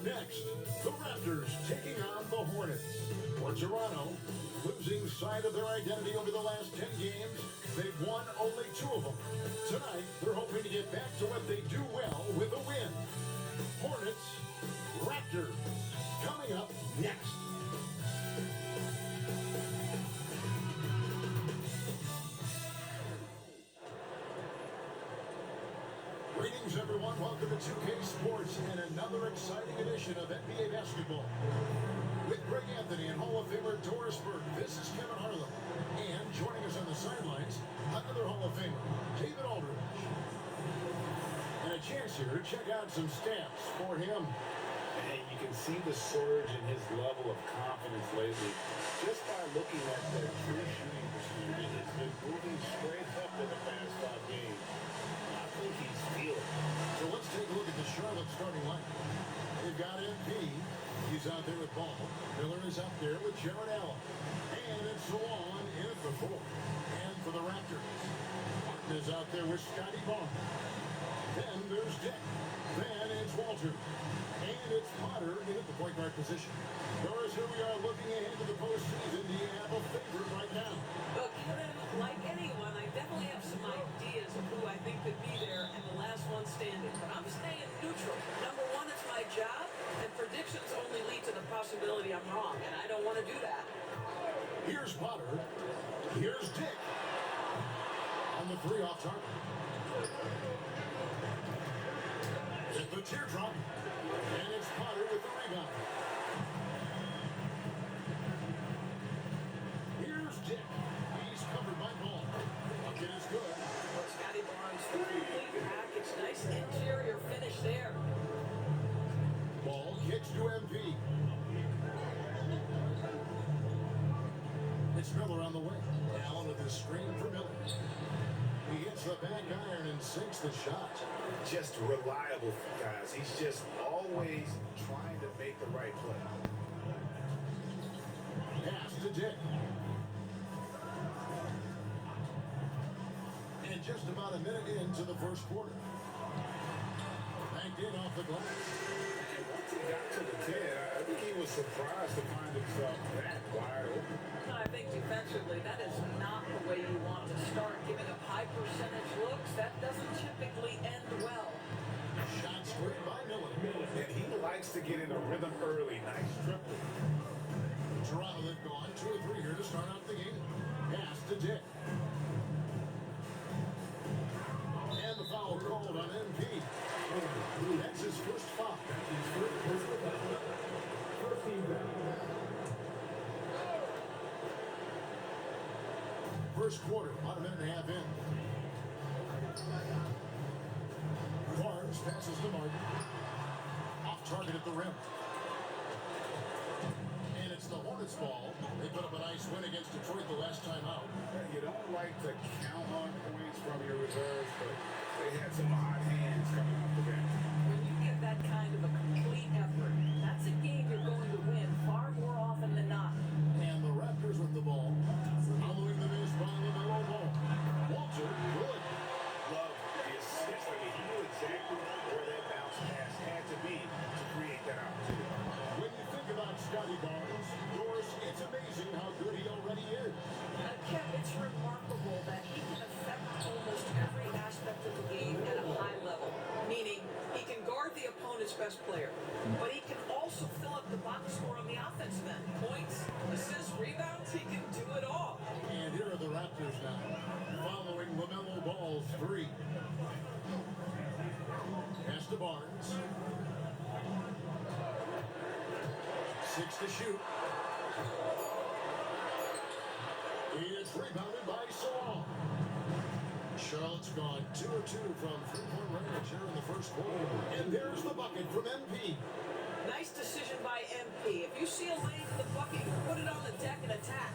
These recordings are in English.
Next, the Raptors taking on the Hornets. For Toronto, losing sight of their identity over the last 10 games, they've won only 2 of them. Tonight, they're hoping to get back to what they do well with a win. Hornets, Raptors, coming up next. Greetings, everyone. Welcome to 2K Sports and another exciting edition of NBA basketball. With Greg Anthony and Hall of Famer Doris Burke, this is Kevin Harlan. And joining us on the sidelines, another Hall of Famer, David Aldridge. And a chance here to check out some stats for him. And you can see the surge in his level of confidence lately just by looking at that true shooting percentage. It's been moving straight up in the past 5 games. I think he's feeling it. So let's take a look at the Charlotte starting line. They've got MP. He's out there with Ball. Miller is up there with Jared Allen. And it's Salon in at the 4. And for the Raptors, Martin is out there with Scotty Barnes. Then there's Dick. Then it's Walter. And it's Potter in at the point guard position. Doris, here we are looking ahead to the postseason. Do you have a favorite right now? Well, Kevin, like anyone, I definitely have some ideas of who I think could be there and the last one standing. But I'm staying neutral. Number one, it's my job, and predictions only lead to the possibility I'm wrong, and I don't want to do that. Here's Potter. Here's Dick. On the 3 off target. At the teardrop. And it's Potter with the rebound. Here's Dick. He's covered by Ball. Bucket is good. Well, Scotty Barnes, the complete package. Nice interior finish there. Ball kicks to MP. It's Miller on the way. Allen with his screen for Miller. He hits the back iron and sinks the shot. Just reliable, guys. He's just always trying to make the right play. Pass to Dick. And just about a minute into the first quarter. Banked in off the glass. And once he got to the 10, I think he was surprised to find himself that wide open. I think defensively, that is not the way you want to start. Giving up high percentage looks, that doesn't typically end well. Shot straight by Miller. And he likes to get in a rhythm early. Nice triple. Toronto have gone 2 or 3 here to start out the game. Pass to Dick. And the foul called on MP. That's his first foul. First quarter, about a minute and a half in. Barnes passes to Martin. Off target at the rim. And it's the Hornets ball. They put up a nice win against Detroit the last time out. You don't like to count on points from your reserves, but they had some hot hands coming off the bench. When you get that kind of a complete effort, that's a game you're going to win far more often than not. And the Raptors with the ball. Following the miss by LaMelo Ball. Walter, good. Love the assist. I mean, he knew exactly where that bounce pass had to be to create that opportunity. When you think about Scotty Barnes, Doris, it's amazing how good he already is. Kev, it's remarkable that he can affect almost every aspect of the game at a high level. Meaning, he can guard the opponent's best player, but he can also fill up the box score on the offensive end. Points, assists, rebounds, he can do it all. And here are the Raptors now, following LaMelo Ball's 3. Pass to Barnes. 6 to shoot. It's rebounded by Salon. Charlotte's gone 2 or 2 from 3-point range here in the first quarter. And there's the bucket from MP. Nice decision by MP. If you see a lane for the bucket, you put it on the deck and attack.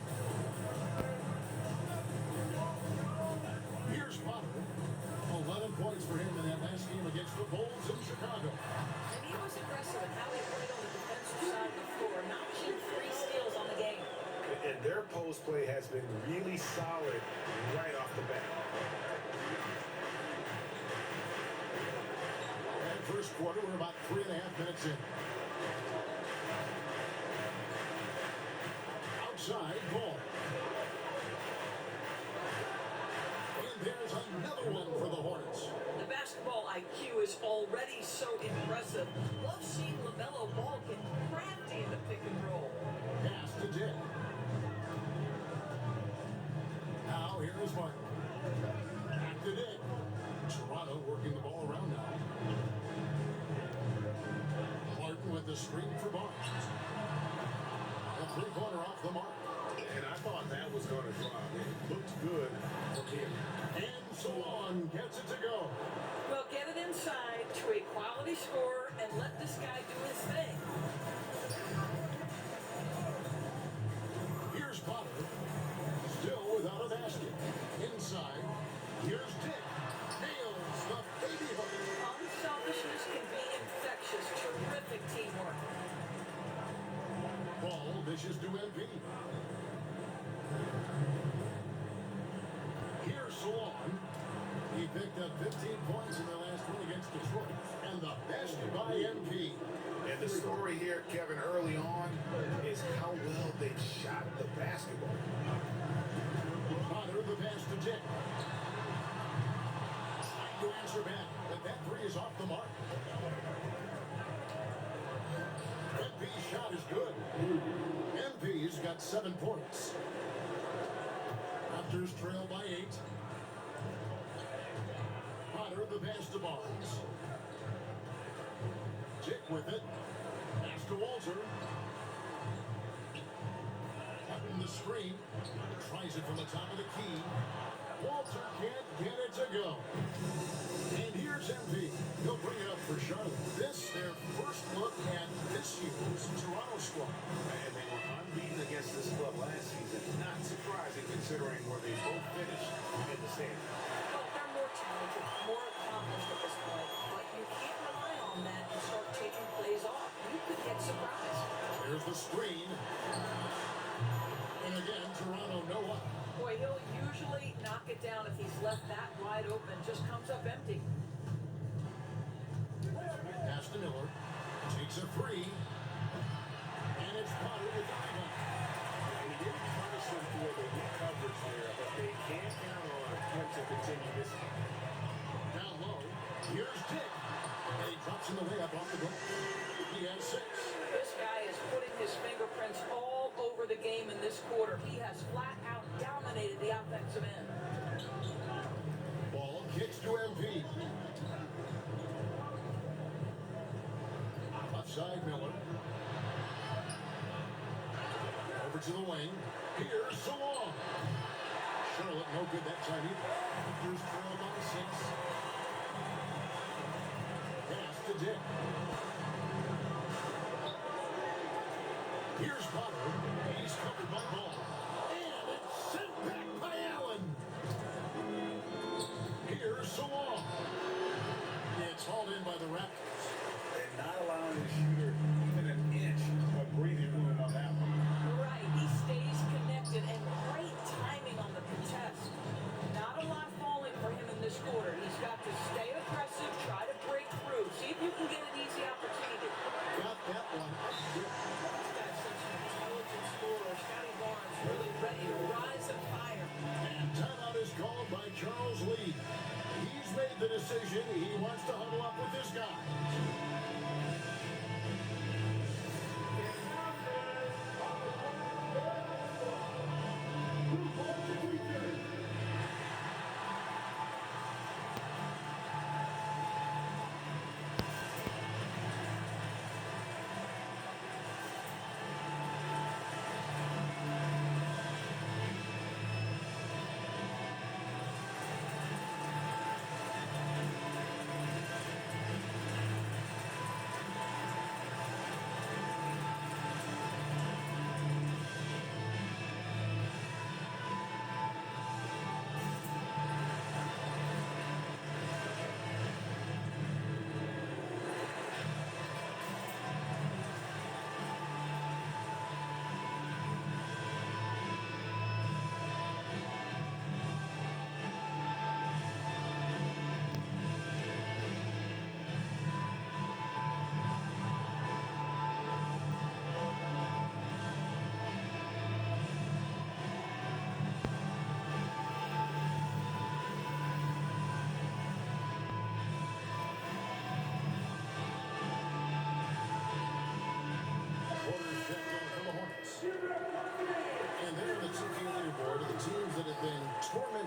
Here's Potter. 11 points for him in that last game against the Bulls in Chicago. And he was aggressive in how he played on the defensive side of the floor, notching 3 steals on the game. And their post play has been really solid right off the bat. And first quarter, we're about 3.5 minutes in. side ball. And there's another one for the Hornets. The basketball IQ is already so impressive. Love seeing LaMelo Ball get crafty in the pick and roll. Pass to Dick. Now here is Martin. Back to Dick. Toronto working the ball around now. Martin with the screen for Barnes. A three-pointer off the mark. And I thought that was going to drop. It looked good from him. And Salon gets it to go. Well, get it inside to a quality scorer and let this guy do his thing. Here's Potter. Still without a basket. Inside. Here's Dick. Nails the baby hook. Unselfishness can be infectious. Terrific teamwork. Ball dishes to MP. Here's Salon. He picked up 15 points in their last win against Detroit. And the basket by MP. And the story here, Kevin, early on is how well they shot the basketball. Potter, the pass to Dick. Trying to answer back, but that three is off the mark. MP's shot is good. MP's got 7 points. Raptors trail by 8. Potter, the pass to Barnes. Dick with it. Pass to Walter. Cutting the screen. Tries it from the top of the key. Walter can't get it to go. And here's MP. He'll bring it up for Charlotte. This, their first look at this year's Toronto squad. And they were unbeaten against this club last season. Not surprising considering where they both finished in the standings. Well, they're more talented, more accomplished at this point, but you can't rely on that and start taking plays off. You could get surprised. There's the screen. And again, Toronto no up. Boy, he'll usually knock it down if he's left that wide open. Just comes up empty. Pass to Miller. Takes a free. And it's Potter with the rebound. He didn't punish them for the weak coverage there, but they can't count on him to continue this. Down low. Here's Dick. And he drops in the layup off the glass. He has 6. This guy is putting his fingerprints all over the game in this quarter. He has flat out dominated the offensive end. Ball kicks to MP. Left side, Miller. Over to the wing. Here's Salon. Charlotte no good that time either. Raptors trail by 6. Pass to Dick. Here's Potter. He's covered by Ball. And it's sent back by Allen. Here's Salon. It's hauled in by the Raptors. And not allowing the shooter even an inch of breathing room on that one. Right, he stays connected and great timing on the contest. Not a lot falling for him in this quarter. He's got to stay aggressive, try to break through, see if you can get an easy opportunity. Got that one up good. This guy's such an intelligent scorer. Scotty Barnes really ready to rise and fire. And timeout is called by Charles Lee. He's made the decision. He wants to huddle up with this guy.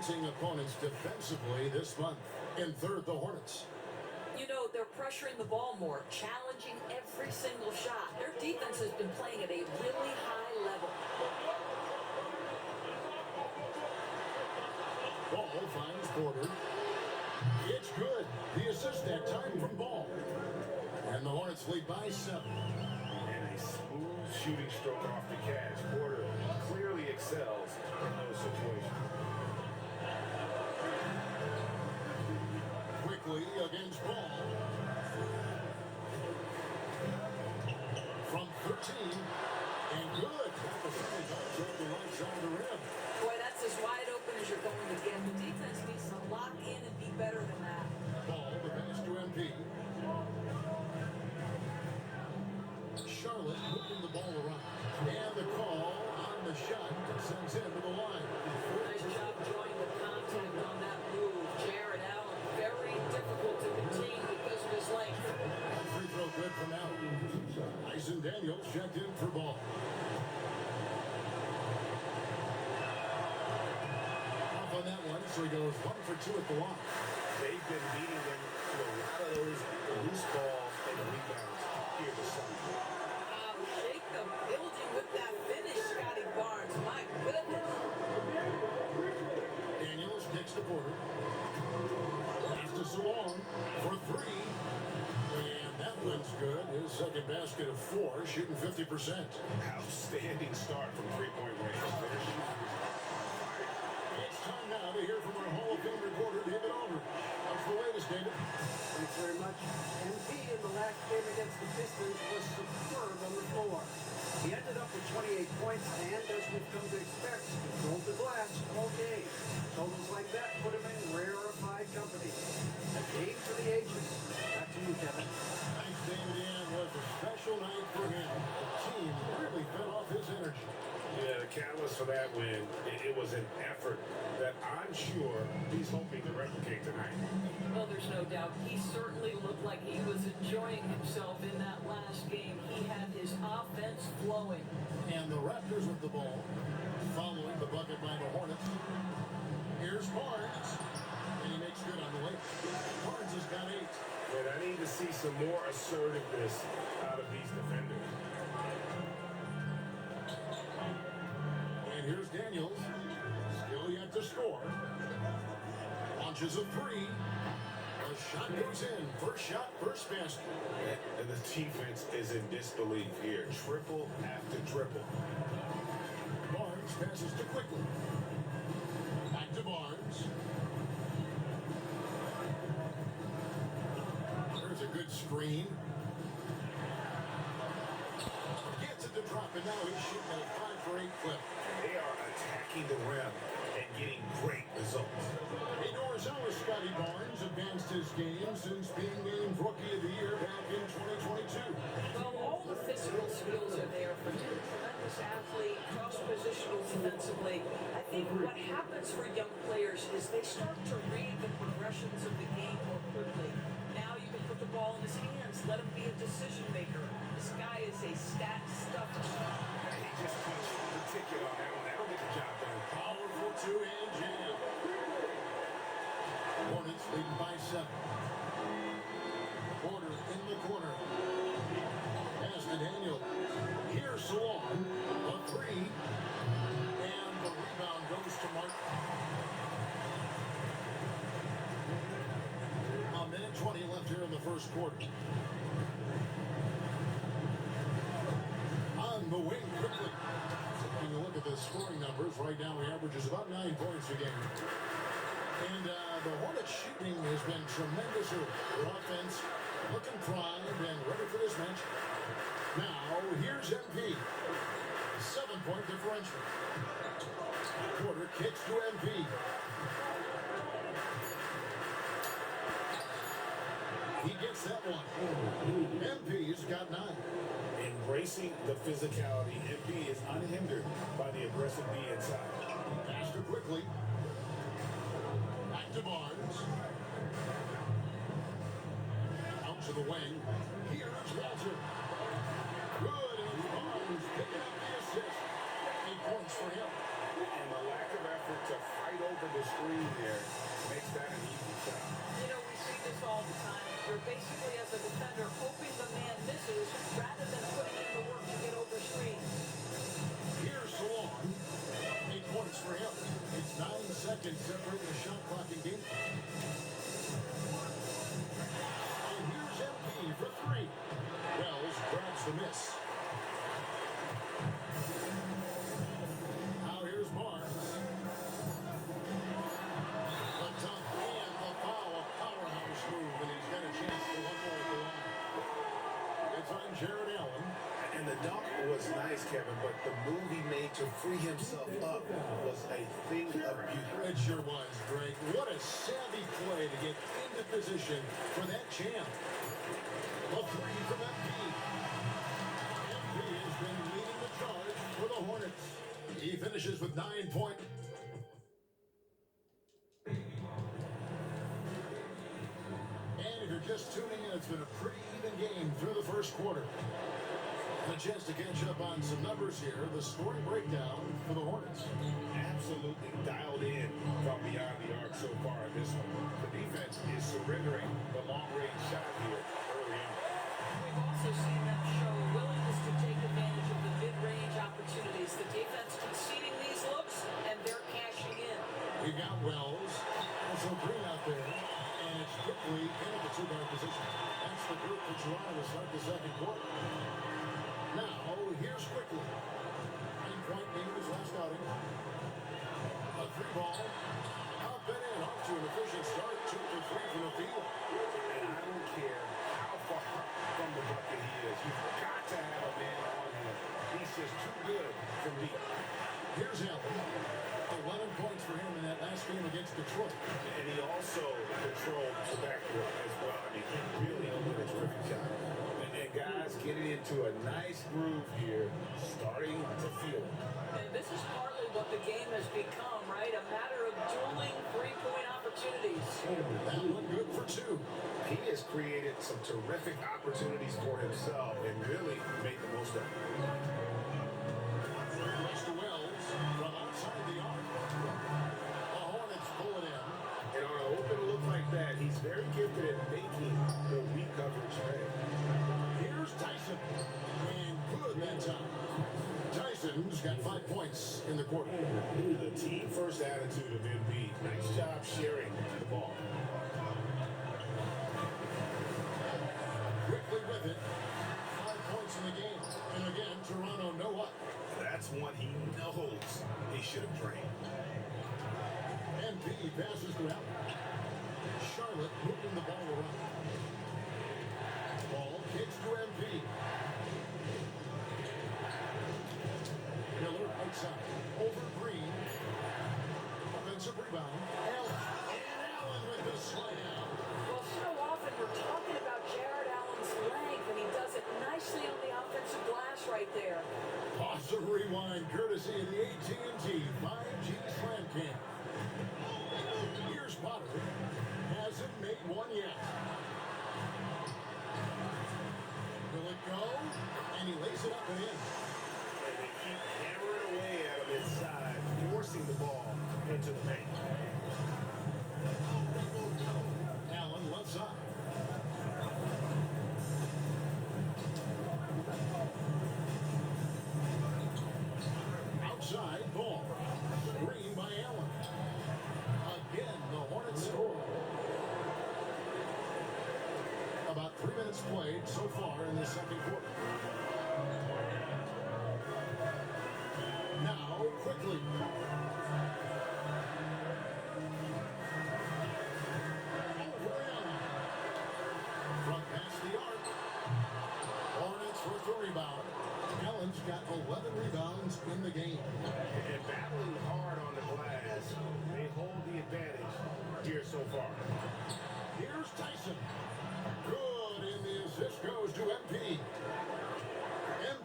trouncing opponents defensively this month. In third, the Hornets. You know, they're pressuring the ball more, challenging every single shot. Their defense has been playing at a really high level. Ball finds Porter. It's good. The assist that time from Ball. And the Hornets lead by 7. And a smooth shooting stroke off the catch. Porter clearly excels in those situations. Quickly against Ball. From 13. And good. Off the right side of the rim. Boy, that's as wide open as you're going to get. The defense needs to lock in and be better than that. Ball, the pass to MP. Charlotte moving the ball around. And the call on the shot that sends him to the line. Nice job drawing the contact on that move. Jared Allen, very difficult to contain because of his length. Free throw good from Allen. Tyson Daniels checked in for Ball. Off on that one, so he goes 1 for 2 at the line. They've been beating them to a lot of those loose balls and rebounds here this summer. Shake the building with that finish, Scotty Barnes. My goodness. Daniels kicks the Porter. Pass to Salon for 3. And that one's good. His second basket of 4, shooting 50%. Outstanding start from three-point range. Their shooting is on fire. It's time now to hear from our Hall of Fame reporter, David Aldridge. What's the latest, David? Thanks very much. MP in the last game against the Pistons was superb on the floor. He ended up with 28 points and, as we've come to expect, controlled the glass all game. Totals like that put him in rarefied company. A game for the ages. Back to you, Kevin. Thanks, David. And was a special night for him. The team really fed off his energy. Yeah, the catalyst for that win, it was an effort that I'm sure he's hoping to replicate tonight. Well, there's no doubt. He certainly looked like he was enjoying himself in that last game. He had his offense flowing. And the Raptors with the ball, following the bucket by the Hornets. Here's Barnes, and he makes good on the way. Barnes has got 8. But I need to see some more assertiveness out of these defenders. And here's Daniels, still yet to score. Launches a 3. The shot goes in. First shot, first basket. And the defense is in disbelief here. Triple after triple. Barnes passes to Quickly. Back to Barnes. There's a good screen. Gets it to drop, and now he's shooting at a 5 for 8 clip. They are attacking the rim and getting great results. Indoors hours, Scotty Barnes advanced his game since being named Rookie of the Year back in 2022. Well, all the physical skills are there for him. Tremendous athlete, cross-positional defensively. I think what happens for young players is they start to read the progressions of the game more quickly. Now you can put the ball in his hands, let him be a decision maker. This guy is a stat stuffer. He just punched the ticket on that one. That'll get the job done. Powerful 2-hand jam. Hornets leading by 7. Porter in the corner. Pass to Daniel. Here's Salon. A 3. And the rebound goes to Martin. A minute 20 left here in the first quarter. On the wing quickly. Taking a look at the scoring numbers, right now he averages about 9 points a game. And the Hornets shooting has been tremendous. Their offense looking primed and ready for this match. Now, here's MP. 7-point differential. Porter kicks to MP. He gets that one. MP's got 9. Embracing the physicality, MP is unhindered by the aggressive D inside. Pass to Quickly. Back to Barnes. Out to the wing. Here's Walter. Good, and Barnes picking up the assist. 8 points for him. And the lack of effort to fight over the screen there. Makes that an easy shot. You know, we see this all the time. You're basically, as a defender, hoping the man misses rather than putting in the work to get over screens. Here's Salon. 8 points for him. It's 9 seconds separating the shot clock in game. And here's MP for 3. Wells grabs the miss. Now here's Barnes. The dunk and the foul. A powerhouse move, and he's got a chance for one more at the line. It's on Jared Allen. And the dunk was nice, Kevin, but the move he made to free himself up was a thing of beauty. It sure was, Greg. What a savvy play to get into position for that champ. A 3 from MP. MP has been leading the charge for the Hornets. He finishes with 9 points. And if you're just tuning in, it's been a pretty even game through the first quarter. A chance to catch up on some numbers here. The scoring breakdown for the Hornets. Absolutely dialed in from beyond the arc so far in this one. The defense is surrendering the long-range shot here early on. We've also seen them show a willingness to take advantage of the mid-range opportunities. The defense conceding these looks, and they're cashing in. We've got Wells, also Green out there, and it's quickly into the 2-guard position. That's the group for Toronto to start the second quarter. Now, here's quickly. 9-point game in his last outing. A 3-ball. Up and in, off to an efficient start. 2 for 3 from the field. And I don't care how far from the bucket he is. You've got to have a man on him. He's just too good for me. Here's Allen. 11 points for him in that last game against Detroit. And he also controlled the backcourt as well. I mean, he really did a terrific job. And guys getting into a nice groove here, starting to feel it. And this is partly what the game has become, right? A matter of dueling three-point opportunities. That one good for 2. He has created some terrific opportunities for himself and really made the most of it. Next to Wells from outside the arc. The Hornets pull it in. And on an open look like that, he's very gifted at making the weak coverage pay. Here's Tyson. And good that time. Tyson's got 5 points in the quarter. The team first attitude of Embiid. Nice job sharing the ball. Quickly with it. 5 points in the game. And again, Toronto know what? That's one he knows he should have drained. MP passes to Allen. Charlotte moving the ball around. Ball kicks to MP. Miller outside. Over Green. Offensive rebound. Allen. And Allen with the slam. Well, so often we're talking about Jared Allen's length, and he does it nicely on the offensive glass right there. Pause and rewind, courtesy of the AT&T 5G Slam Cam. Here's Potter. Hasn't made one yet. Will it go? And he lays it up and in. And they keep hammering away at him inside, forcing the ball into the paint. Allen left side. Outside ball. Screen by Allen. Again, the Hornets score. About 3 minutes played so far in the second quarter. Now, quickly. Over Allen. Front past the arc. Hornets with the rebound. Allen's got 11 rebounds in the game. And battling hard on the glass, they hold the advantage here so far. Here's Tyson. Good, and the assist goes to MP.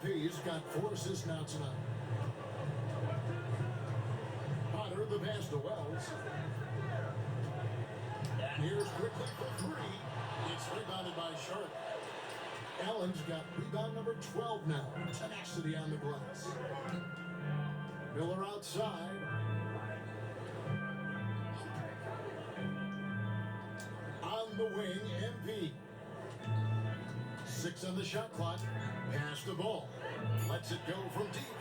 MP's got 4 assists now tonight. Potter, the pass to Wells. Here's quickly for 3. It's rebounded by Charlotte. Allen's got rebound number 12 now. Tenacity on the glass. Miller outside. 6 on the shot clock. Pass the ball. Lets it go from deep.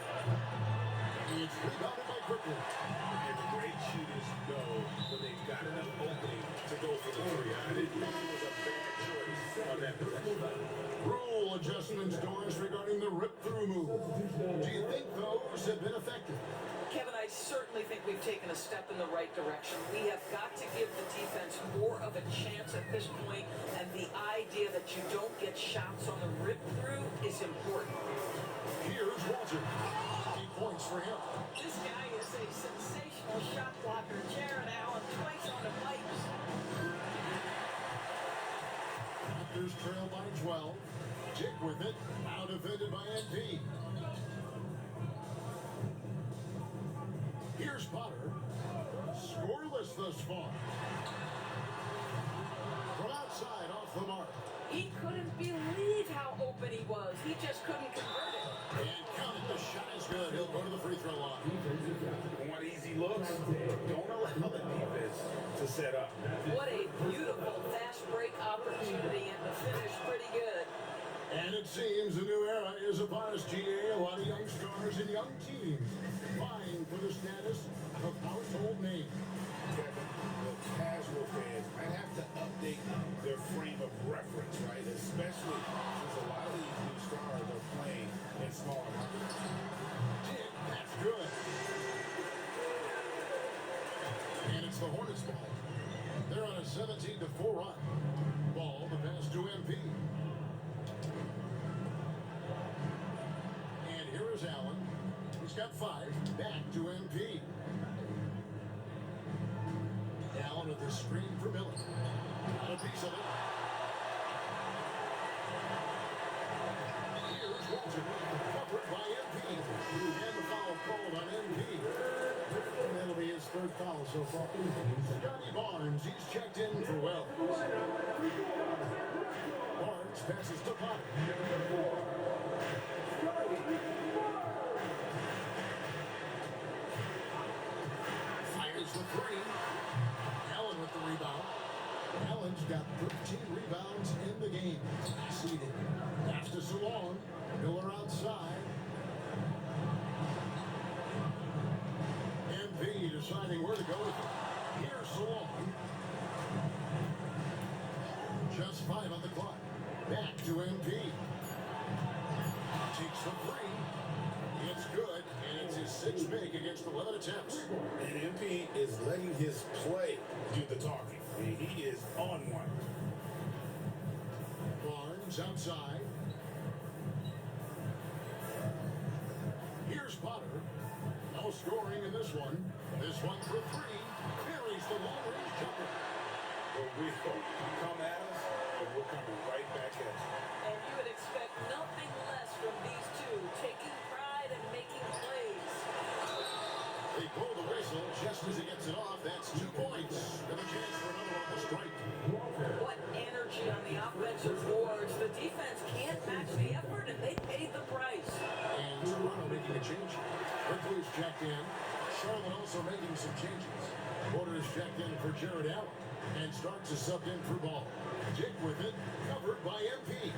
It's rebounded by Quickly. And the great shooters know when they've got enough opening to go for the three. I didn't think it was a bad choice on that possession. Rule adjustments, Doris, regarding the rip-through move. Do you think those have been effective? Kevin, I certainly think we've taken a step in the right direction. We have got to give the defense more of a chance at this point, and the idea that you don't get shots on the rip-through is important. Here's Walter. 8 points for him. This guy is a sensational shot blocker. Jared Allen twice on the pipes. Raptors trail by 12. Dick with it. Now defended by NP. Here's Potter. Scoreless thus far. From outside, off the mark. He couldn't believe how open he was. He just couldn't convert it. And counted. The shot is good. He'll go to the free throw line. Want easy looks? Don't allow the defense to set up. What a beautiful fast break opportunity, and the finish pretty good. And it seems a new era is upon us, GA. A lot of young stars and young teams vying for the status of household name. Kevin, the casual fans might have to update their frame of reference, right? Especially since a lot of these new stars are playing in smaller markets. Dick, that's good. And it's the Hornets ball. They're on a 17-4 run. Ball, the pass to MP. And here is Allen. He's got 5. Back to MP. Allen with the screen for Miller. Got a piece of it. Here's Walter. Covered by MP. And the foul called on MP. And that'll be his 3rd foul so far. Scotty Barnes, he's checked in for Wells. Barnes passes to Potter. Fires the 3. Allen with the rebound. Allen's got 13 rebounds in the game. Seated. Pass to Salon. Miller outside. MP deciding where to go with it. Here's Salon. Just 5 on the clock. Back to MP. Takes the 3. It's good, and it's his 6th big against 11 attempts. And MP is letting his play do the talking. He is on one. Barnes outside. Here's Potter. No scoring in this one. This one for 3. Buries the long-range jumper. Well, we come at us, and we're coming right back at you. And you would expect nothing less from these two, taking pride and making plays. They blow the whistle just as he gets it off. That's 2 points. And a chance for another on the strike. What energy on the offensive boards. The defense can't match the effort, and they paid the price. And Toronto making a change. Quickly's checked in. Charlotte also making some changes. Porter is checked in for Jared Allen. And Starks is subbed in for Ball. Dick with it. Covered by MP.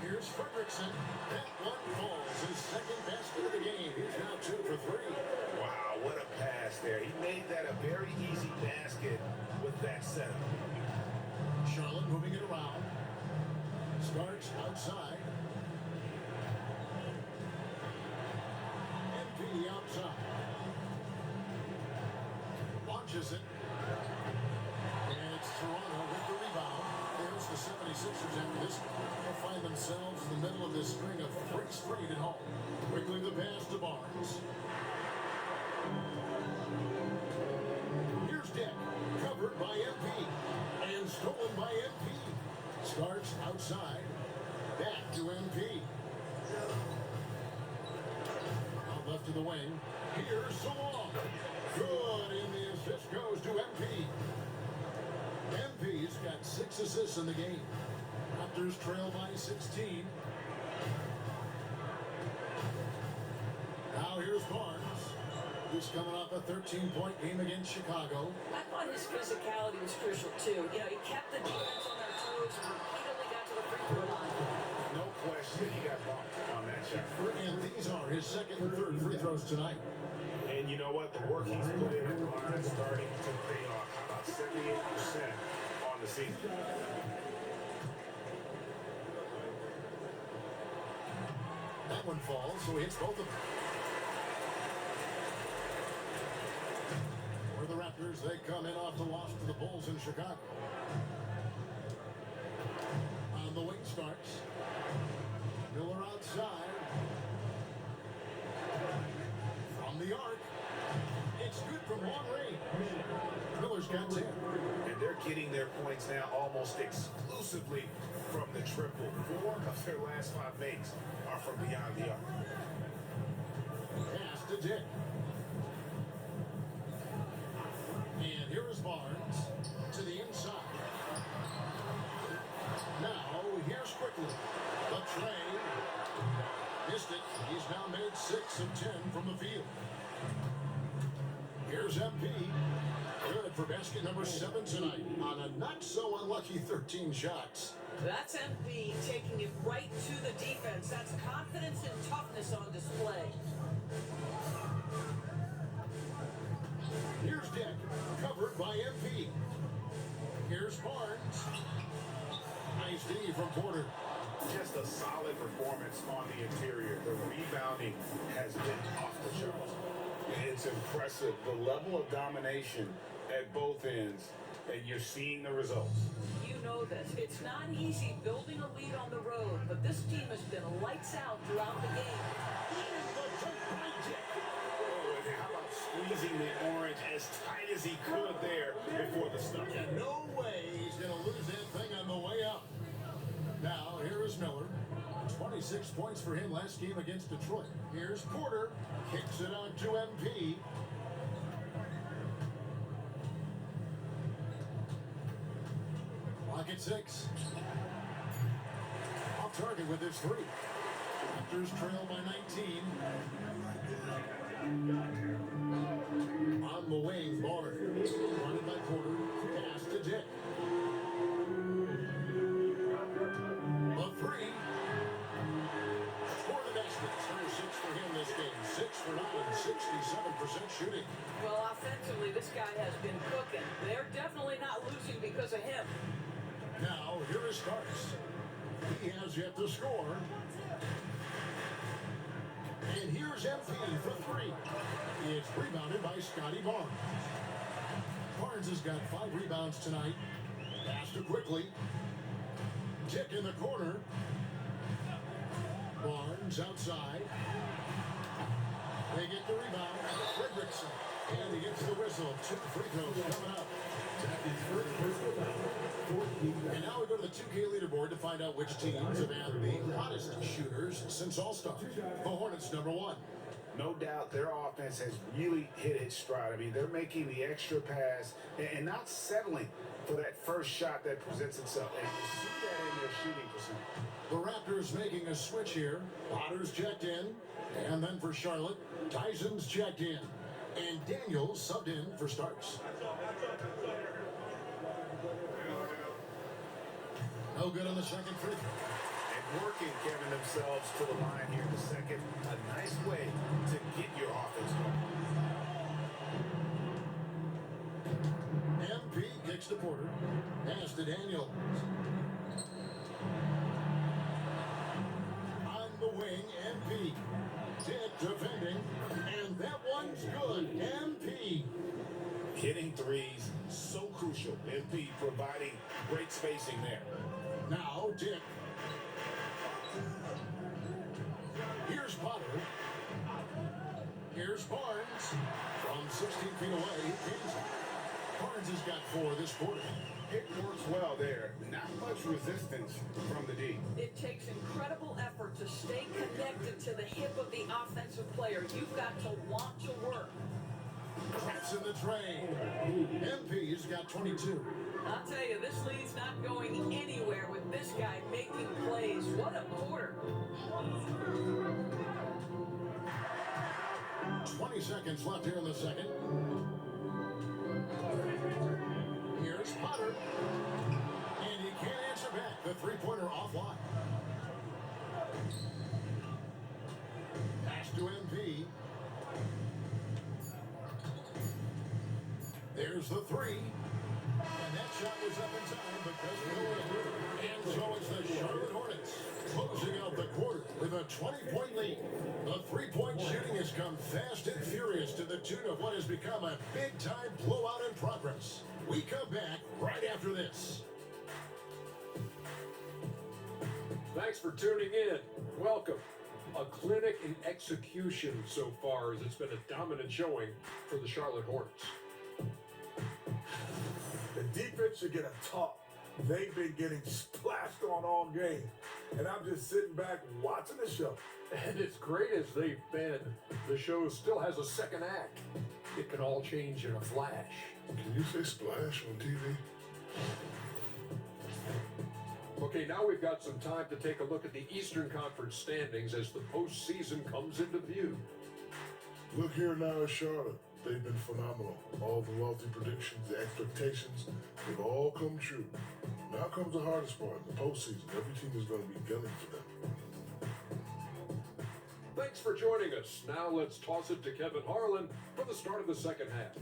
Here's Fredrickson. That one falls. His 2nd basket of the game. He's now 2 for 3. Wow, what a pass there. He made that a very easy basket with that setup. Charlotte moving it around. Starks outside. MP outside. Launches it. And it's Toronto with the rebound. There's the 76ers after this. They'll find themselves in the middle of this string of 3 straight at home. Quickly the pass to Barnes. Here's Dick. Covered by MP. And stolen by MP. Starks outside. Back to MP. Out left to the wing. Here's Salon. Good, and the assist goes to MP. MP's got 6 assists in the game. Raptors trail by 16. Now here's Barnes. He's coming off a 13-point game against Chicago. I thought his physicality was crucial, too. You know, he kept the defense on their toes. toes and repeatedly got to the free throw line. No question, he got bumped on that shot. And these are his second and third free throws tonight. And you know what? The work he's put in at the line is starting to pay off. How about 78% on the season? That one falls, so he hits both of them. For the Raptors, they come in off the loss to the Bulls in Chicago. On the wing starts. Miller outside. From the arc. It's good from long range. Miller's got 10. And they're getting their points now almost exclusively from the triple. 4 of their last 5 makes are from beyond the arc. Pass to Dick. And here is Barnes to the inside. Now, here's Quickly. The tray. Missed it. He's now made 6 of 10 from the field. Here's MP. Good for basket number 7 tonight on a not-so-unlucky 13 shots. That's MP taking it right to the defense. That's confidence and toughness on display. Here's Dick, covered by MP. Here's Barnes. Nice D from Porter. Just a solid performance on the interior. The rebounding has been off the charts. It's impressive, the level of domination at both ends, and you're seeing the results. You know this. It's not easy building a lead on the road, but this team has been lights out throughout the game. Oh, and how about squeezing the orange as tight as he could there before the stop? And no way he's going to lose that thing on the way up. Now, here is Miller. 26 points for him last game against Detroit. Here's Porter. Kicks it out to MP. Clock at 6. Off target with his 3. Raptors trail by 19. On the wing, Barnes. Running by Porter. Pass to Dick. The 3. For the basket. 36 for him this game. 6 for 9. 67% shooting. Well, offensively, this guy has been cooking. They're definitely not losing because of him. Now, here is Starks. He has yet to score. And here's MP for 3. It's rebounded by Scotty Barnes. Barnes has got 5 rebounds tonight. Pass to Quickly. Dick in the corner. Barnes outside. They get the rebound. Fredrickson. And he gets the whistle. 2 free throws coming up. And now we go to the 2K leaderboard to find out which teams have had the hottest shooters since All-Star. The Hornets, number 1. No doubt their offense has really hit its stride. I mean, they're making the extra pass and not settling for that first shot that presents itself. And you see that in their shooting percentage. The Raptors making a switch here. Potter's checked in. And then for Charlotte, Tyson's checked in. And Daniels subbed in for Starks. No good on the second free throw. And working, Kevin, themselves to the line here in the second. A nice way to get your offense going. MP kicks to Porter. Pass to Daniels. On the wing, MP. Dick defending. And that one's good. MP. Hitting threes, so crucial. MP providing great spacing there. Now, Dick. Here's Potter. Here's Barnes. From 16 feet away, he pins it. Barnes has got 4 this quarter. It works well there. Not much resistance from the D. It takes incredible effort to stay connected to the hip of the offensive player. You've got to want to work. That's in the train. MP's got 22. I'll tell you, this lead's not going anywhere with this guy making plays. What a quarter. 20 seconds left here in the second. Here's Potter. And he can't answer back. The three-pointer offline. Pass to MP. There's the three. And that shot was up in time, but doesn't go in. And so it's the Charlotte Hornets closing out the quarter with a 20-point lead. The three-point shooting has come fast and furious to the tune of what has become a big-time blowout in progress. We come back right after this. Thanks for tuning in. Welcome. A clinic in execution so far, as it's been a dominant showing for the Charlotte Hornets. The defense should get a talk. They've been getting splashed on all game. And I'm just sitting back watching the show. And as great as they've been, the show still has a second act. It can all change in a flash. Can you say splash on TV? Okay, now we've got some time to take a look at the Eastern Conference standings as the postseason comes into view. Look here now at Charlotte. They've been phenomenal. All the wealthy predictions, the expectations, they've all come true. Now comes the hardest part, the postseason. Every team is going to be gunning for them. Thanks for joining us. Now let's toss it to Kevin Harlan for the start of the second half.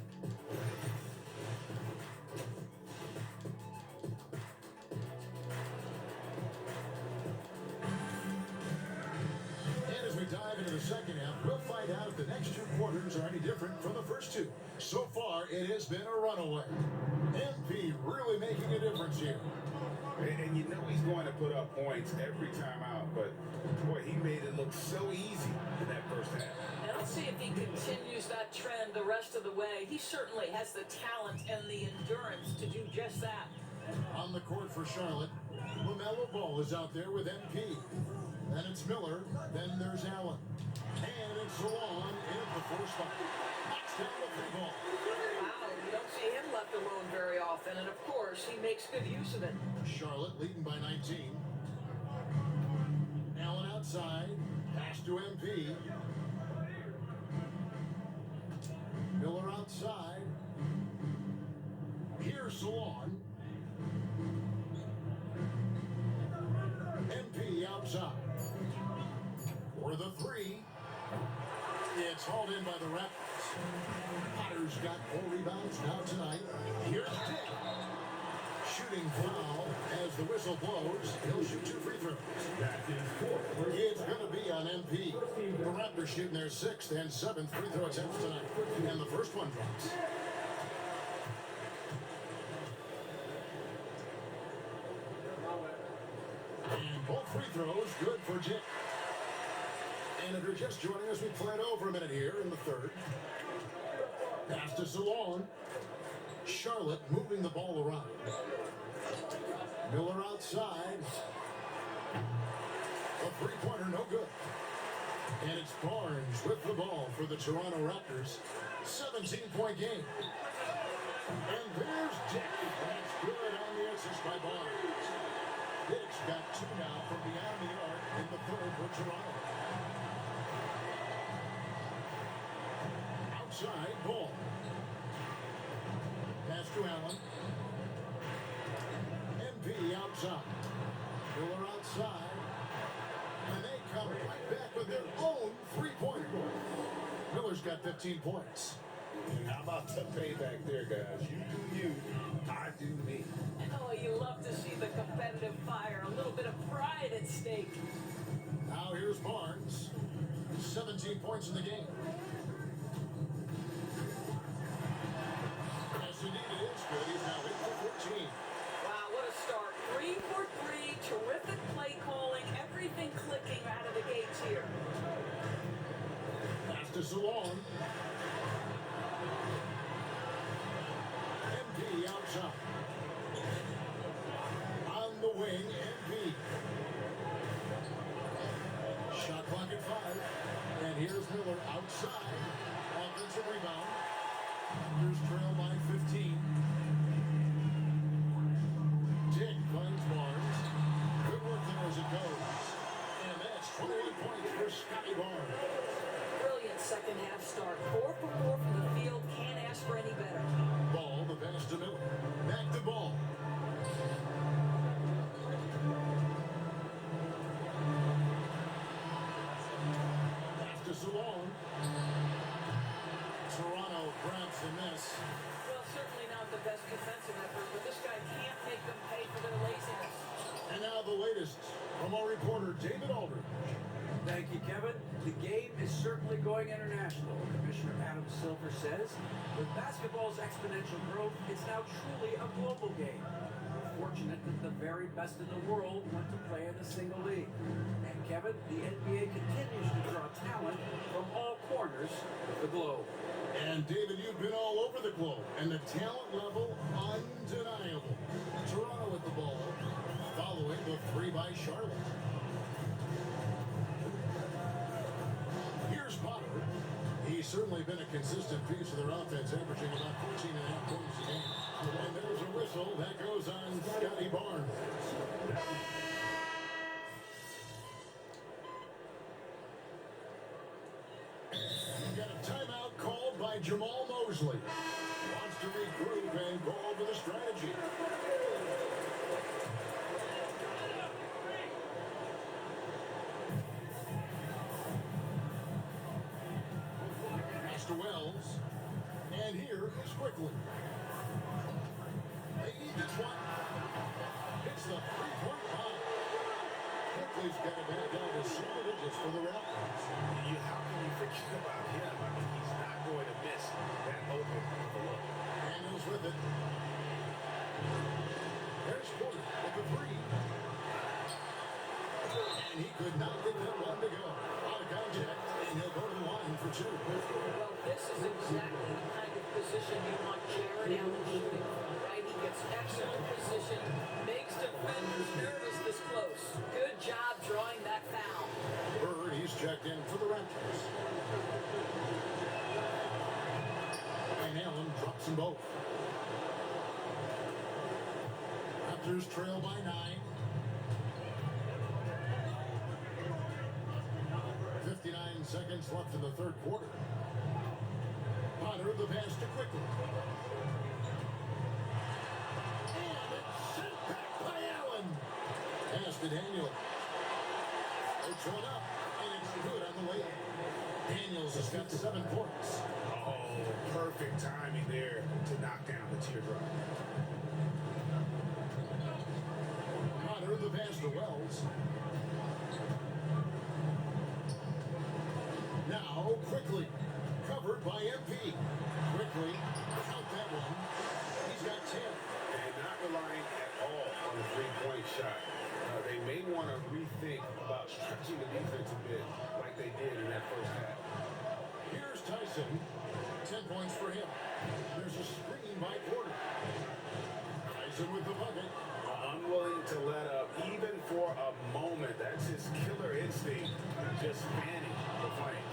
And as we dive into the second half, we'll find out if the next two quarters are any different from the first two. So far, it has been a runaway. MP really making a difference here. And you know he's going to put up points every time out, but boy, he made it look so easy in that first half. And let's see if he continues that trend the rest of the way. He certainly has the talent and the endurance to do just that. On the court for Charlotte, LaMelo Ball is out there with MP. Then it's Miller, then there's Allen. And it's Salon in at the four spot. Knocks down the three ball. Wow, you don't see him left alone very often, and of course, he makes good use of it. Charlotte leading by 19. Allen outside. Pass to MP. Miller outside. Here's Salon. MP outside. For the three. It's hauled in by the Raptors. Potter's got 4 rebounds now tonight. Here's Dick. Shooting foul as the whistle blows. He'll shoot 2 free throws. It's going to be on MP. The Raptors shooting their 6th and 7th free throw attempts tonight. And the first one drops. And both free throws good for Dick. And if you're just joining us, we played over a minute here in the third. Pass to Salon. Charlotte moving the ball around. Miller outside. A three-pointer, no good. And it's Barnes with the ball for the Toronto Raptors. 17-point game. And there's Dick. That's good on the assist by Barnes. Dick's got 2 now from beyond the arc in the third for Toronto. Outside, Ball. Pass to Allen. MP outside. Miller outside. And they come right back with their own three-pointer. Miller's got 15 points. And how about the payback there, guys? You do you, I do me. Oh, you love to see the competitive fire, a little bit of pride at stake. Now here's Barnes. 17 points in the game. Yes, indeed it is good. He's now 8 for 14. Wow, what a start. 3 for 3, terrific play calling, everything clicking out of the gates here. Pass to Salon. MP outside. On the wing, MP. Shot clock at 5. And here's Miller outside. Offensive rebound. Here's trail by 15. Dick finds Barnes. Good work there as it goes. And that's 28 points for Scotty Barnes. Brilliant second half start. 4 for 4 from the field. Can't ask for any better. Ball, the pass to Miller. Back to Ball. Salone. Toronto grabs the miss. Well, certainly not the best defensive effort, but this guy can't make them pay for their laziness. And now the latest from our reporter, David Aldridge. Thank you, Kevin. The game is certainly going international. Commissioner Adam Silver says, with basketball's exponential growth, it's now truly a global game. We're fortunate that the very best in the world want to play in a single league. And Kevin, the NBA continues to draw talent from all corners of the globe. And David, you've been all over the globe, and the talent level undeniable. Toronto with the ball, following the three by Charlotte. Here's Potter. He's certainly been a consistent piece of their offense, averaging about 14.5 points a game. And there's a whistle that goes on Scotty Barnes. We've got a timeout called by Jamal Mosley. Wants to regroup and go over the strategy. Pass to Wells. And here is Quickly. They need this one. It's the three-point bomb. Quickly's got it back down to single digits for the Raptors. How can you forget about him? I mean, he's not going to miss that open look. Daniels with it. There's Porter with the three. And he could not get that one to go. Out of contact, and he'll go to the line for two. Well, this is exactly the kind of position you want Jared Allen shooting from, right? He gets excellent position, makes defenders nervous this close. Good job drawing that foul. Bird, he's checked in for the Raptors. And Allen drops them both. Raptors trail by 9. 59 seconds left in the third quarter. Potter, the pass to Quickly. And it's sent back by Allen. Pass to Daniel. It's one up, and it's good on the way. Daniels has got 7 points. Oh, perfect timing there to knock down the teardrop. Potter, the pass to Wells. Now, Quickly, covered by MP. Quickly, count that one. He's got 10. And not relying at all on the three-point shot. They may want to rethink about stretching the defense a bit like they did in that first half. Here's Tyson. 10 points for him. There's a screen by Porter. Tyson with the bucket. Unwilling to let up even for a moment. That's his killer instinct. Just fanning the flame.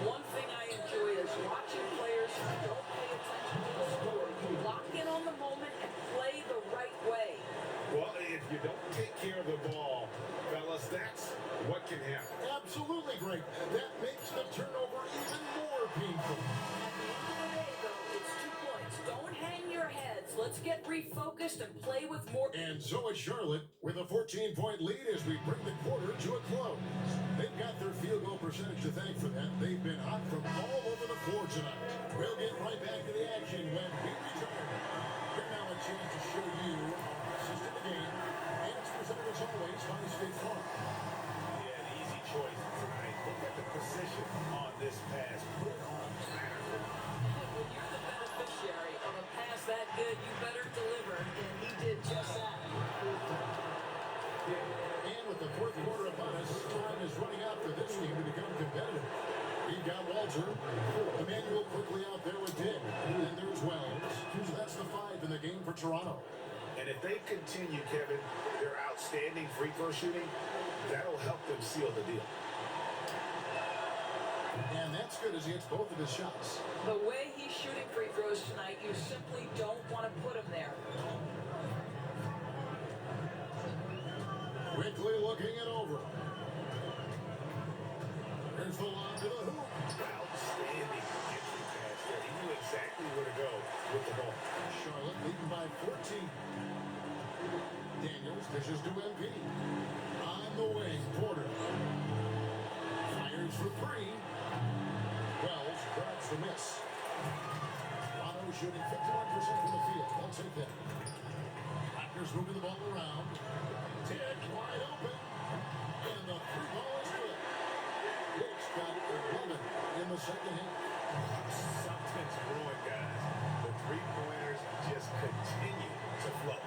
One thing I enjoy is watching players who don't pay attention to the score. You lock in on the moment and play the right way. Well, if you don't take care of the ball, fellas, that's what can happen. Absolutely great. That makes the turnover even more painful. At the end of the day, though, it's 2 points. Don't hang your heads. Let's get refocused and play with more. And so is Charlotte with a 14-point lead as we bring the quarter to a close. They've got their field goal percentage to thank for that. They've been hot from all over the floor tonight. We'll get right back to the action when we return. Here now a chance to show you our assist in the game. And it's presented as always by State Farm. Yeah, an easy choice tonight. Look at the precision on this pass. Put it on platter. When you're the beneficiary of a pass that good, you better deliver, and he did just that. And with the fourth quarter upon us, time is running out for this team to become competitive. We've got Walter, Emmanuel quickly out there with Dick, and then there's Wells. So that's the 5 in the game for Toronto. And if they continue, Kevin, their outstanding free throw shooting, that'll help them seal the deal. And that's good as he hits both of his shots. The way he's shooting free throws tonight, you simply don't want to put him there. Quickly looking it over. There's the line to the hoop. Outstanding entry pass there. He knew exactly where to go with the ball. Charlotte leading by 14. Daniels dishes to MP. On the wing, Porter. Fires for 3. a miss. Toronto shooting 51% from the field. They'll take that. Raptors moving the ball around. Tick wide open. And the three ball is good. Hicks got 11 in the second half. Something's brewing, guys. The three-pointers just continue to flow.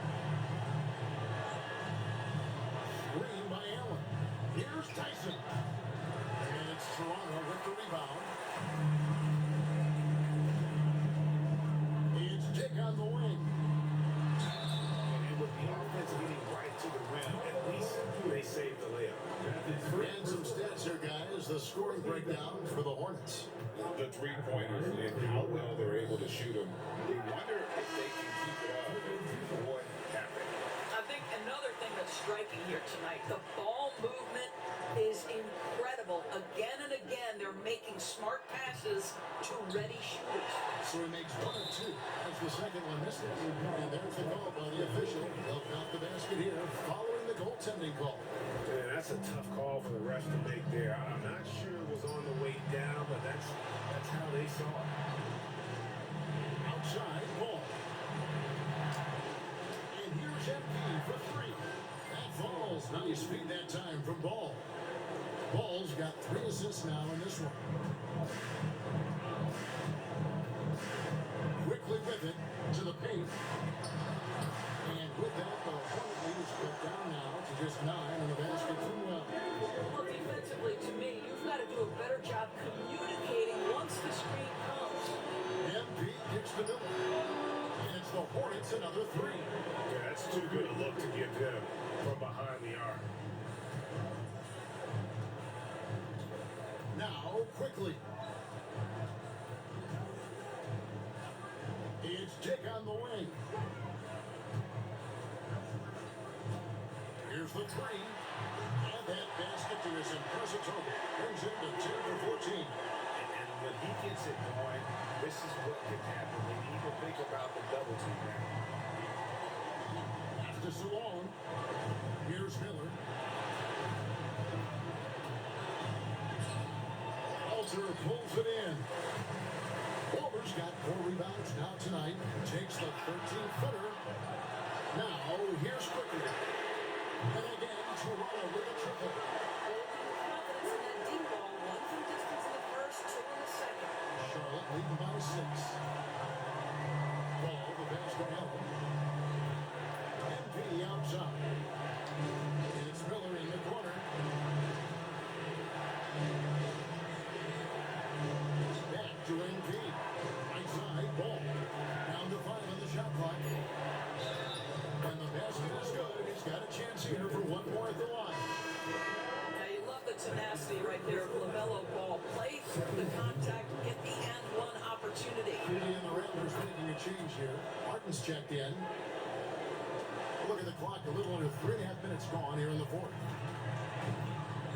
Green by Allen. Here's Tyson. And it's Toronto with the rebound. It's Dick on the wing. And with the offense getting right to the rim, at least they saved the layup. And some stats here, guys. The scoring breakdown for the Hornets. The three-pointers and how well they're able to shoot them. You wonder if they can keep it up. What happened? I think another thing that's striking here tonight, the ball movement is incredible. Again and again, they're making smart passes to ready shooters. So he makes 1 of 2 as the second one misses. And there's the call by the official. They'll count the basket here following the goaltending call. Yeah, that's a tough call for the refs to make there. I'm not sure it was on the way down, but that's how they saw it. Outside ball. And here's MP for 3. That falls. Nice feed that time from Ball. Ball's got 3 assists now in this one. Quickly with it to the paint. And with that, the Hornet lead is cut down now to just 9 in the basket from well. Well, defensively, to me, you've got to do a better job communicating once the screen comes. MP gets the middle. And it's the Hornets another 3. Yeah, that's too good a look to give them from behind the arc. Now, quickly. It's Dick on the wing. Here's the 3. And that basket to his impressive total brings him to 10 for 14. And when he gets it going, this is what can happen. They need to think about the double team now. After so long, here's Miller. Walter pulls it in. Walter's got 4 rebounds now tonight. Takes the 13-footer. Now, here's Quickly. And again, Toronto with a triple. Confidence in that deep ball. 1 from distance in the first, 2 in the second. Charlotte leading by 6. Ball, the pass to Allen. MP outside. It's Miller in the corner. Back to MP. Right side, Ball. Down to 5 on the shot clock. And the basket is good. He's got a chance here for 1 more at the line. Now, you love the tenacity right there of LaMelo Ball. Play through the contact, get the and one opportunity. And the Raptors making a change here. Martin's checked in. Look at the clock. A little under 3.5 minutes gone here in the fourth.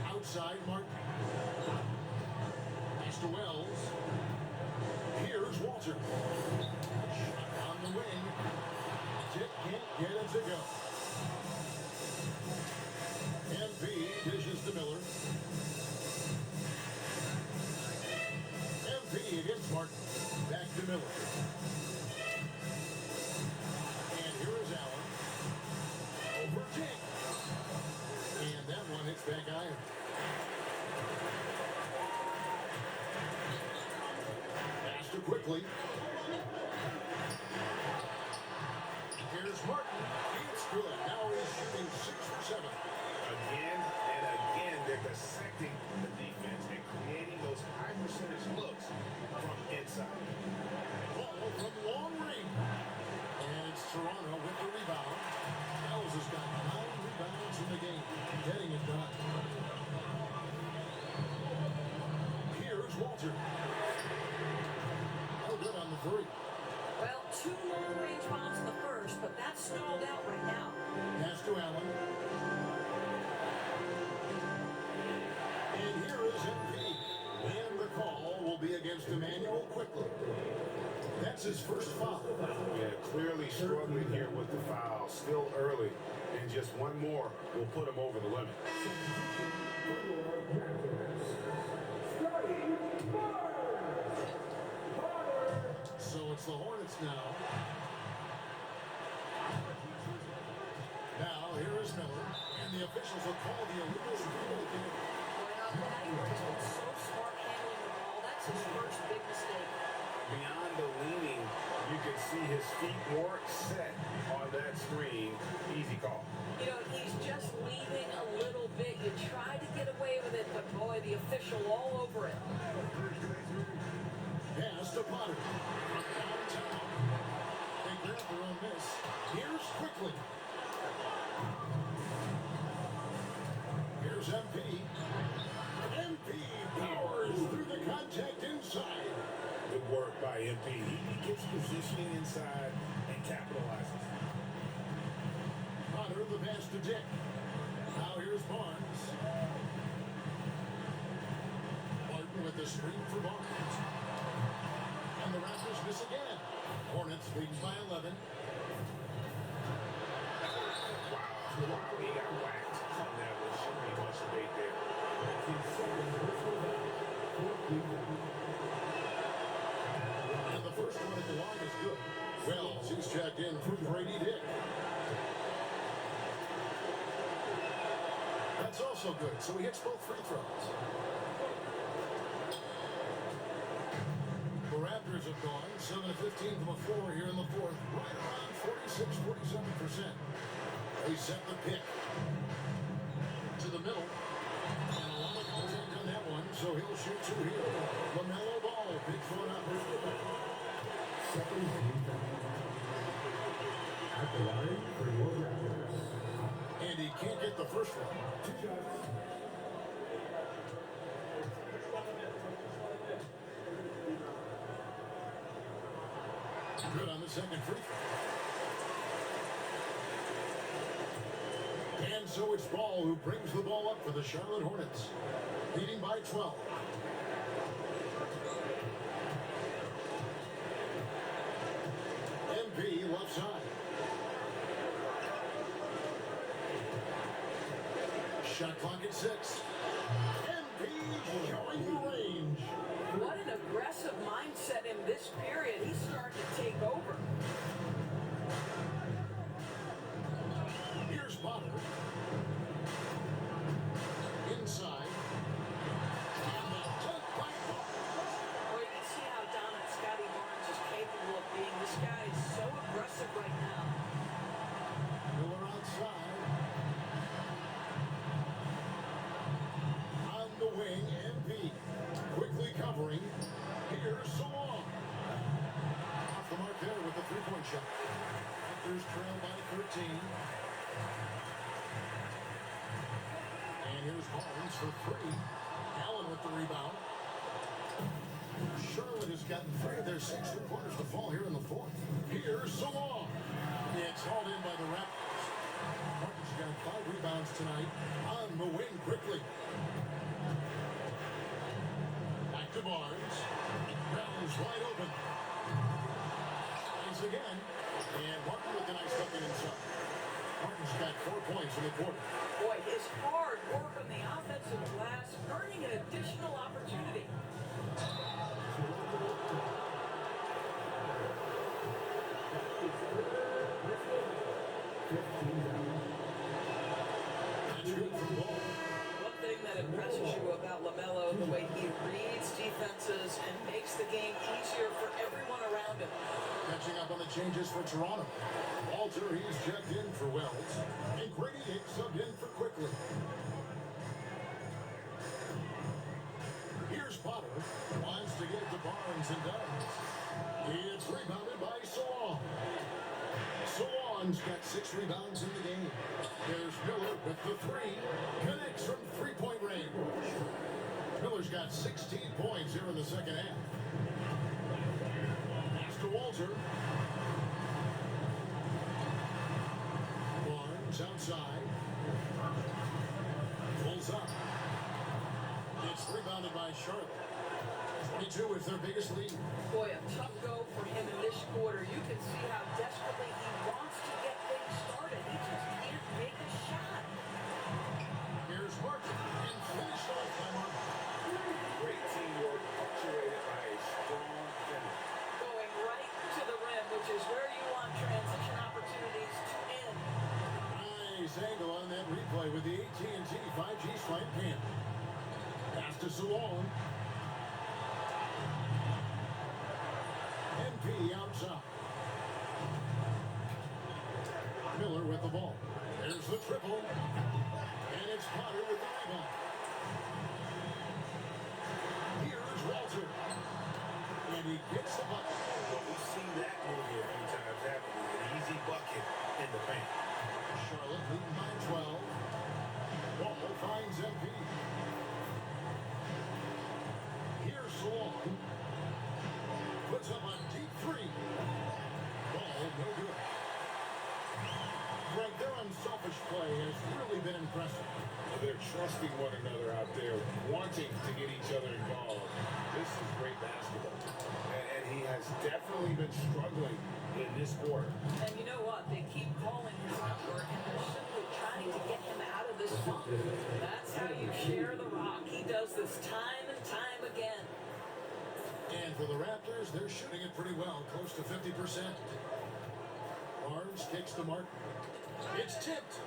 Outside, Martin. Pass to Wells. Here's Walter. Shot on the wing. Tick can't get it to go. MP dishes to Miller. MP against Martin. Back to Miller. And here is Allen. Over Tick. And that one hits back iron. Pass to Quickly. Here's Martin. It's good. Now he's shooting 6 for 7. Again and again, they're dissecting the defense and creating those high percentage looks from inside. Ball from long range. And it's Toronto with the rebound. Wells has got 9 rebounds in the game. Getting it done. Here's Walter. No good on the 3. Well, 2 long-range bombs in the first, but that's stalled out right now. Pass to Allen. And here is MP. And the call will be against Emmanuel Quickly. That's his first foul. Yeah, clearly struggling here with the foul. Still early, and just 1 more will put him over the limit. it's the Hornets now. Now, here is Miller, and the officials will call the illegal penalty kick. Boy, now Matty has been so smart handling the ball. That's his first big mistake. Beyond the leaning, you can see his feet weren't set on that screen. Easy call. You know, he's just leaving a little bit. You try to get away with it, but boy, the official all over it. Pass to Potter. From downtown. They grab their own miss. Here's quickly. Here's MP. MP powers through the contact inside. Good work by MP. He gets positioning inside and capitalizes. Potter, the pass to Dick. Now here's Barnes. Martin with the screen for Barnes. And the Raptors miss again. Hornets leading by 11. Wow, he got whacked on that one. Shouldn't be much debate there. And the first one at the line is good. Wells, he's checked in for Brady Dick. That's also good, so he hits both free throws. The Raptors have gone 7 of 15 from the floor here in the fourth, right around 46-47%. They set the pick to the middle. And a lot of contact on that one, so he'll shoot two here. LaMelo Ball picks one up. Second at the line for your Raptors. And he can't get the first one. 2 shots. Good on the second free throw. And so it's Ball who brings the ball up for the Charlotte Hornets, leading by 12. MP left side. Shot clock at 6. MP showing the range. What an aggressive mindset in this period. He's starting to take over. Here's Potter. Inside. And the dunk by Barnes. Well, you can see how dominant Scotty Barnes is capable of being. This guy is so aggressive right now. Miller outside. On the wing, MP. Quickly covering. Here's Salon. Off the mark there with the three-point shot. Raptors trail by 13. And here's Barnes for 3. Allen with the rebound. Charlotte has gotten 3 of their 6 three-pointers to fall here in the fourth. Here's Salon. It's hauled in by the Raptors. Martin's got 5 rebounds tonight. On the wing quickly. Back to Barnes. Brown's wide open. Tries again. And Martin with a nice bucket inside. Martin's got 4 points in the quarter. Boy, his hard work on the offensive glass, earning an additional opportunity. That's good for Ball. One thing that impresses you about LaMelo, the way he reads defenses and makes the game easier for everyone around him. Catching up on the changes for Toronto. Walter, he's checked in for Wells. And Grady Dick subbed in for Quickly. Here's Potter. Wants to get to Barnes and does. It's rebounded by Salon. Salon's got 6 rebounds in the game. There's Miller with the 3. Connects from three-point range. Miller's got 16 points here in the second half. Pass to Walter. Barnes outside. Pulls up. It's rebounded by Charlotte. 22 is their biggest lead. Boy, a tough go for him in this quarter. You can see how desperately he wants to get things started. He just can't make a shot. Here's Martin and finished off by Martin. Great teamwork, punctuated by a strong finish. Going right to play with the AT&T 5G Slant Cam. Pass to Salon. MP outside. Miller with the ball. There's the triple. And it's Potter with the rebound. Here's Walter. And he gets the bucket. Well, we've seen that movie a few times happen. An easy bucket in the paint. Charlotte leading by 12. Ball finds MP. Here's Salon. Puts up a deep three. Ball no good. Greg, their unselfish play has really been impressive. They're trusting one another out there, wanting to get each other involved. This is great basketball. And he has definitely been struggling in this quarter. And you know what? They keep calling his number, and they're simply trying to get him out of this funk. That's how you share the rock. He does this time and time again. And for the Raptors, they're shooting it pretty well, close to 50%. Barnes kicks to Martin. It's tipped.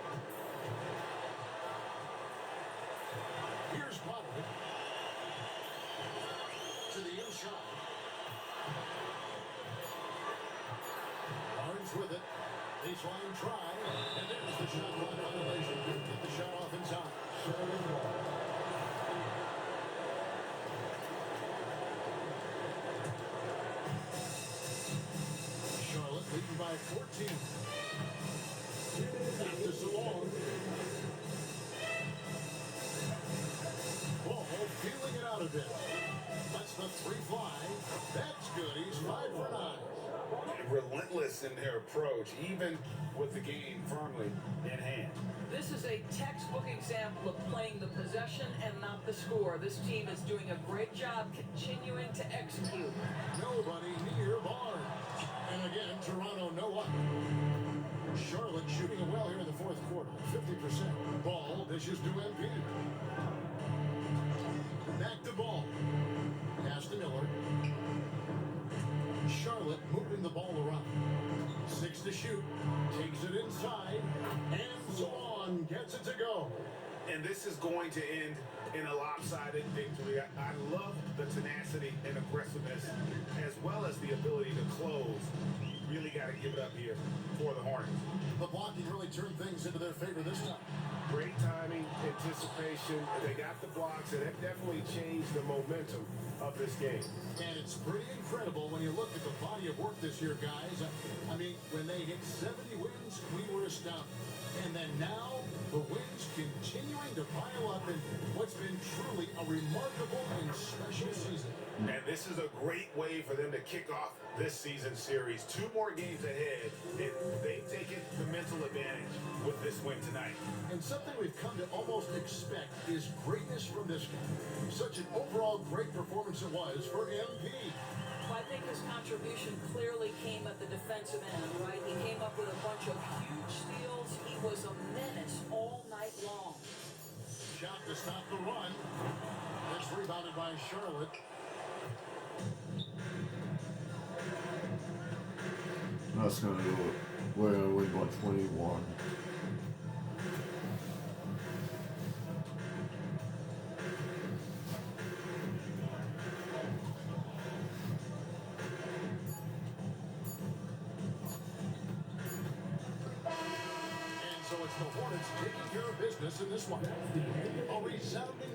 Here's Potter. To the inside. Barnes with it. Baseline try. And there's the shot clock violation. Get the shot off inside. Charlotte leading by 14. Back to Salon. Ball feeling it out a bit. That's the three fly. That's good. He's 5 for 9. Relentless in their approach, even with the game firmly in hand. This is a textbook example of playing the possession and not the score. This team is doing a great job continuing to execute. Nobody near Barnes. And again, Toronto no up. Charlotte shooting it well here in the fourth quarter. 50%. Ball dishes to MP. Back to Ball. Pass to Miller. Charlotte moving the ball around. 6 to shoot. Takes it inside. And Salon gets it to go. And this is going to end in a lopsided victory. I love the tenacity and aggressiveness, as well as the ability to close. You really got to give it up here for the Hornets. The blocking really turned things into their favor this time. Great timing, anticipation. They got the blocks, and that definitely changed the momentum of this game. And it's pretty incredible when you look at the body of work this year, guys. I mean, when they hit 70 wins, we were astounded. And then now, the wins continuing to pile up in what's been truly a remarkable and special season. And this is a great way for them to kick off this season series. 2 more games ahead, and they've taken the mental advantage with this win tonight. And something we've come to almost expect is greatness from this guy. Such an overall great performance it was for MP. Well, I think his contribution clearly came at the defensive end, right? He came up with a bunch of huge steals. He was a menace all night long. Shot to stop the run. It's rebounded by Charlotte. That's going to go. We're going to win by 21. So it's the Hornets taking care of business in this one. A resounding